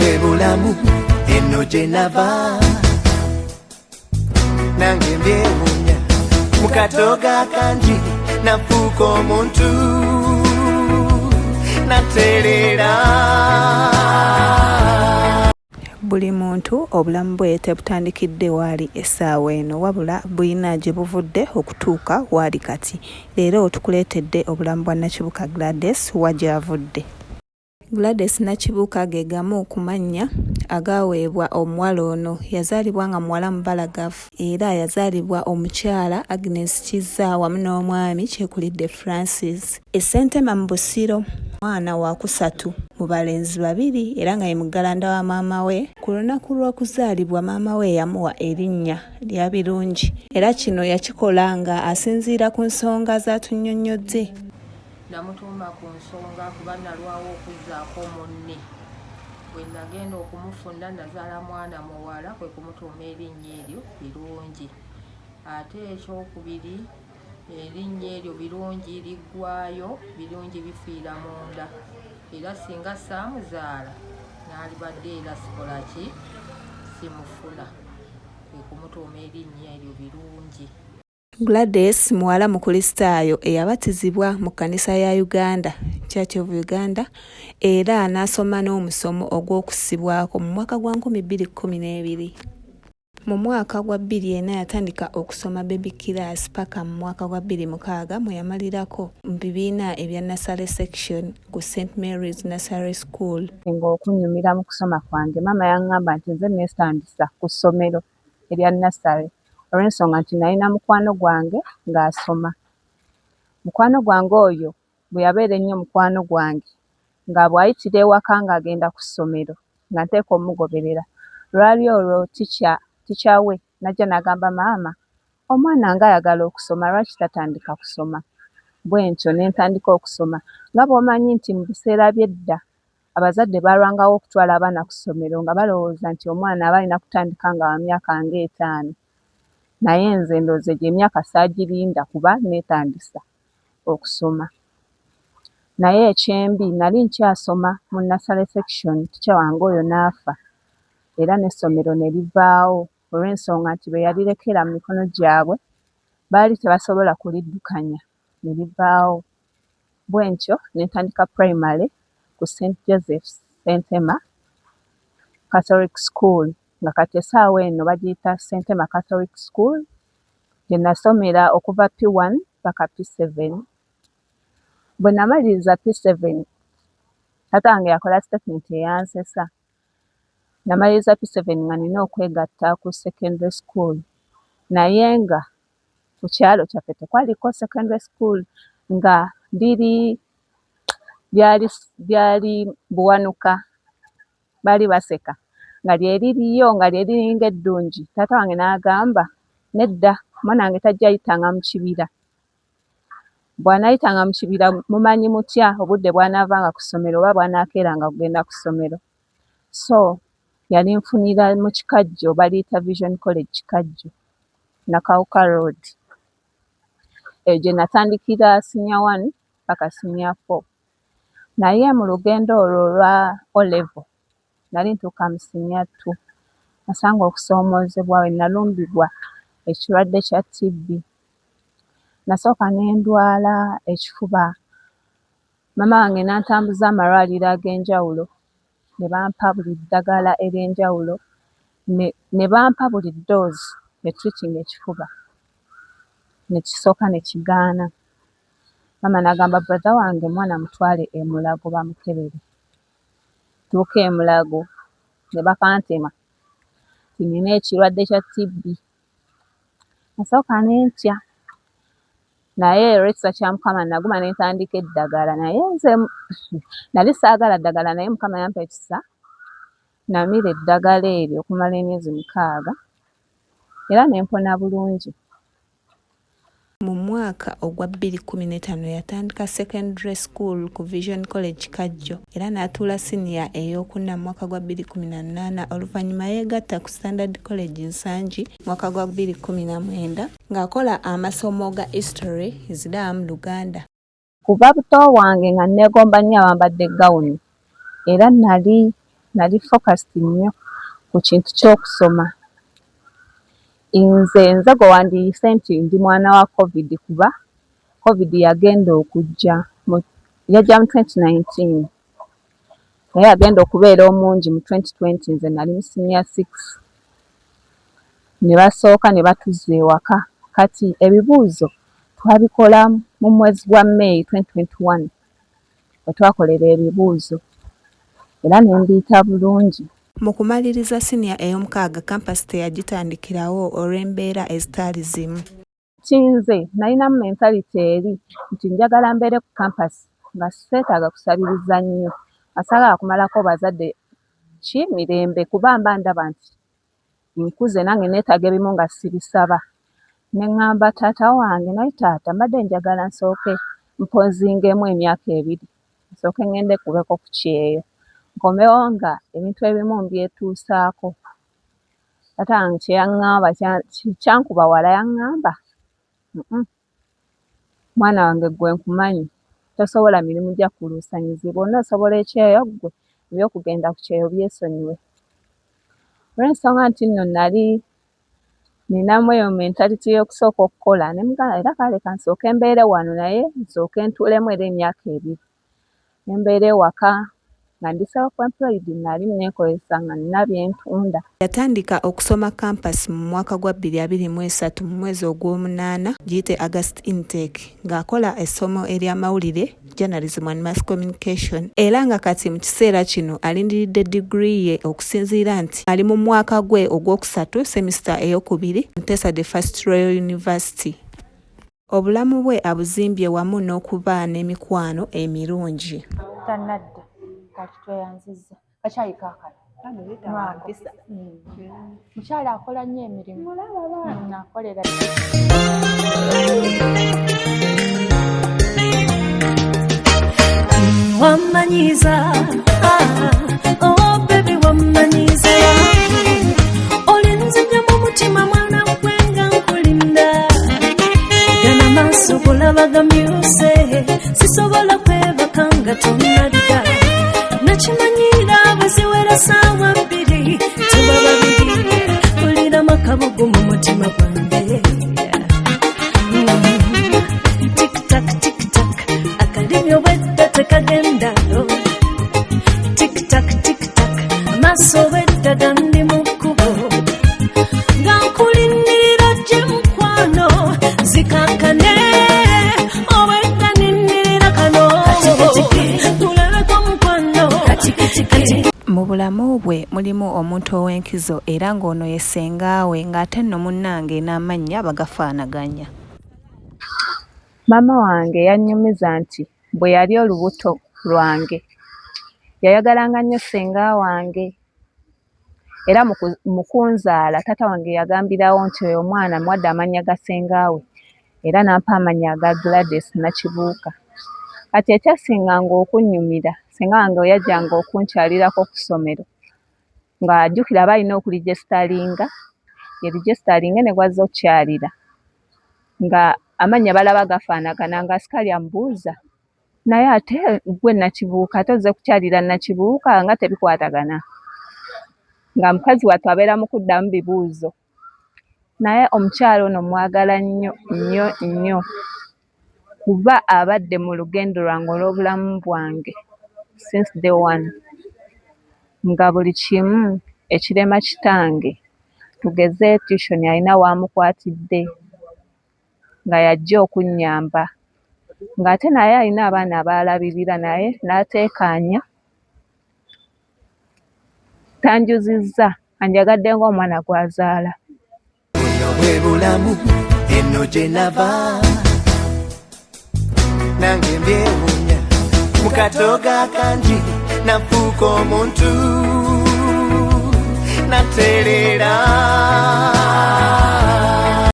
bwe bulamu eno gye nava nange mbyewuunya mu katoga kangi nafuuka omuntu natereera. Buli muntu obulamu bwe tebutandikidde waali essaawa eno wabula bulina gye buvudde okutuuka waali kati. Leero tukuleetedde obulamu bwa Nakibuuka Gladys wa gy'avudde. Gladys Nakibuuka ge gamu ku mannya agaweebwa omuwala ono. Yazaalibwa nga muwala mubalagavu era yazaalibwa omukyala Agnes Kizza wamu n'omwami Kyekulidde Francis. Essentema mu Busiro, mwana wa kusatu mu balenzi babiri era nga ye muggalanda wa maama we. Ku lunaku lw'okuzaalibwa maama we yamuwa erinnya lya Birungi era kino yakikola nga asinziira ku nsonga z'atunnyonnyodde. Namutuuma ku nsonga kuba nalwawo okuzzaako munne. Bwe nagenda okumufunda nazaala mwana muwala kwe kumutuuma erinnya eryo Birungi. Ate ekyokubiri erinnya eryo Birungi liggwaayo Birungi bifiira munda. Era singa saamuzaala n'alibadde era sikola ki simufuna. Kwe kumutuuma erinnya eryo Birungi. Gladys muwala mukristaayo eyabatizibwa mu kkanisa ya Uganda, Church of Uganda, era n'asoma n'omusomo ogw'okussibwako mu mwaka gwa 2012. Mu mwaka gwa 2004 yatandika okusoma baby class paka mu mwaka gwa 2006 mwe yamalirako mu bibiina ebya nursery section ku St. Mary's Nursery School. Okunyumira mu kusoma kwange mama yaŋŋamba nti nze neesitandisa ku ssomero erya nursery olw'ensonga nti nalina mukwano gwange ng'asoma. Mukwano gwange oyo bwe yabeera ennyo mukwano gwange nga bw'ayitira ewaka ng'agenda ku ssomero nga nteeka omugoberera. Lwali olwo tica we najja n'agamba maama omwana nga ayagala okusoma lwaki tatandika kusoma. Bwe ntyo ne ntandika okusoma. Nga bw'omanyi nti mu biseera by'edda abazadde balwangawo okutwala abaana ku ssomero nga balowooza nti omwana aba alina kutandika nga wa myaka nga 5. Naye nze ndowooza egyo emyaka saagirinda kuba neetandisa okusoma. Naye ekyembi nali nkyasoma mu nursery section tica wange oyo n'afa era n'essomero ne livaawo olw'ensonga nti bwe yalirekera mu mikono gyabwe baali tebasobola kuliddukanya ne livaawo. Bwe ntyo ne ntandika primary ku St. Joseph's Ssentema Catholic School nga kati essaawa eno bagiyita Ssentema Catholic School gye nasomera okuva P1 paka P7. Bwe namaliriza P7 taata wange yakola statement eyansesa. Namaliriza P7 nga nina okwegatta ku secondary school naye nga ku kyalo kyaffe tekwaliko secondary school nga byali buwanuka baali baseka nga lyeririyo nga lyeriringa eddungi. Taata wange n'agamba nedda omwana wange tajja yitanga mu kibira. Bw'anaayitanga mu kibira mumanyi mutya obudde bw'anaavanga ku ssomero oba bw'anaakeeranga kugenda ku ssomero. So yali nfunira mu Kikajjo baliyita Vision College Kikajjo Nakawuka Road. Eyo gye natandikira senior 1 paka senior 4. Naye mu lugendo olwo olwa O-level nali ntuuka mu senior 2 nasanga okusoomoozebwa we nalumbibwa ekirwadde kya TB. Nasooka ne ndwala ekifuba. Mama wange n'antambuza amalwaliro ag'enjawulo ne bampa buli ddagala ery'enjawulo ne bampa buli dose etreating ekifuba ne kisooka ne kigaana. Mama n'agamba brother wange mwana mutwale e Mulago bamukebere. Tuuka e Mulago ne bakantema nti nina ekirwadde kya TB. Nasooka ne ntya naye olw'ekisa kya Mukama naguma ne ntandika eddagala naye nze nali saagala ddagala naye Mukama yampa ekisa namira eddagala eryo okumala emyezi 6 era ne mpona bulungi. Mu mwaka ogwa 2015 yatandika secondary school ku Vision College Kajjo era n'atuula senior ey'okuna mu mwaka gwa 2018 oluvannyuma yeegatta ku Standard College Nsangi mwaka gwa 2019 ng'akola amasomo ga history Islam Luganda. Kuva buto wange nga neegomba nnyo abambadde gawuni era nali nali focused nnyo ku kintu ky'okusoma. Nze gwe wandiise nti ndi mwana wa COVID kuba COVID yagenda okujja yajja mu 2019 naye yagenda okubeera omungi mu 2020. Nze nali mu senior 6 ne basooka ne batuzza ewaka. Kati ebibuuzo twabikola mu mwezi gwa May 2021 we twakolera ebibuuzo era ne mbiyita bulungi. Mu kumaliriza siniya ey'omukaaga kampasi teyagitandikirawo olw'embeera ezitaali zimu. Kinze nalinamu mentality eri nti njagala mbeere ku kampasi nga seetaaga kusabiriza nnyo, asaagala kumalako bazadde mirembe kuba mba ndaba nti nkuze nange neetaaga ebimu nga sibisaba. Ne ŋŋamba taata wange, naye taata mbadde njagala nsooke mponzingemu emyaka 2 nsooke ŋŋende kubeko ku kyeyo nkomewo nga ebintu ebimu mbyetuusaako. Taata wange kye yaŋŋamba kyankuba wala, yaŋŋamba mwana wange gwe nkumanyi tosobola mirimu gya kuluusanyizibwa, onoosobola ekyeyo gwe ebyokugenda ku kyeyo byesonyiwe. Olw'ensonga nti nno nali ninamu eyo mentality y'okusooka okukola ne mugamba era kale kansooke mbeere wano naye nsooke ntuulemu era emyaka 2 ne mbeera ewaka nga ndi self-employed nali neekozesa nga nina byentunda. Yatandika okusoma kampasi mu mwaka gwa 2023 mu mwezi ogw'omunaana giyite August intake ng'akola essomo ery'amawulire journalism and mass communication era nga kati mu kiseera kino alindiridde degree ye okusinziira nti ali mu mwaka gwe ogwokusatu semester ey'okubiri Ntesa the First Royal University. Obulamu bwe abuzimbye wamu n'okuba n'emikwano emirungi. Tanadda kati tweyanziza kakyali kaakala mukyala akola nnyo emirimu akolera wamanyiza oh baby wamanyiza olinzinya mu mutima mwana gwenga nkulinda gana maaso gulabaga myuse sisobola kwebaka nga tonadda nakimanyira bweziwera ssaawa 2 tuba babiri tuliramu akabugu mu mutima gwange. Tik-tak tik-tak akalimyo bwedda tekagenda tik-tak tik-tak amaaso bwedda gandi mu kkubo nga nkulindirira gye mukwano zikankane obwedda nindirira kano tulabeko mukwano. Mu bulamu bwe mulimu omuntu ow'enkizo era ng'ono ye ssengaawe ng'ate nno munnange n'amannya bagafaanaganya. Maama wange yannyumiza nti bwe yali olubuto lwange yayagalanga nnyo ssenga wange era mu kunzaala taata wange yagambirawo nti oyo omwana mwadde amannya ga ssengaawe era n'ampa amannya aga Gladys Nakibuuka. Kati ekyasinganga okunnyumira ssenga wange we yajjanga okunkyalirako ku ssomero ng'ajjukira balina okuligestalinga yeligestalinga ne gwazza okukyalira nga amannya balaba gafaanagana nga sikaali amubuuza naye ate gwe Nakibuuka ate ozze kukyalira Nakibuuka nga tebikwatagana nga mukazi wattu abeera mu kuddamu bibuuzo naye omukyala ono mwagala nnyo nnyo nnyo kuba abadde mu lugendo lwange olw'obulamu bwange since day one nga buli kimu ekirema kitange tugeze tuition alina waamukwatidde nga yajja okunnyamba ng'ate naye alina abaana abaalabirira naye n'ateekaanya tanjuzizza anjagadde ng'omwana gw'azaala. Buno bwe bulamu eno gye nava nange mbyewuunya mu katooga kangi nafuuka omuntu natereera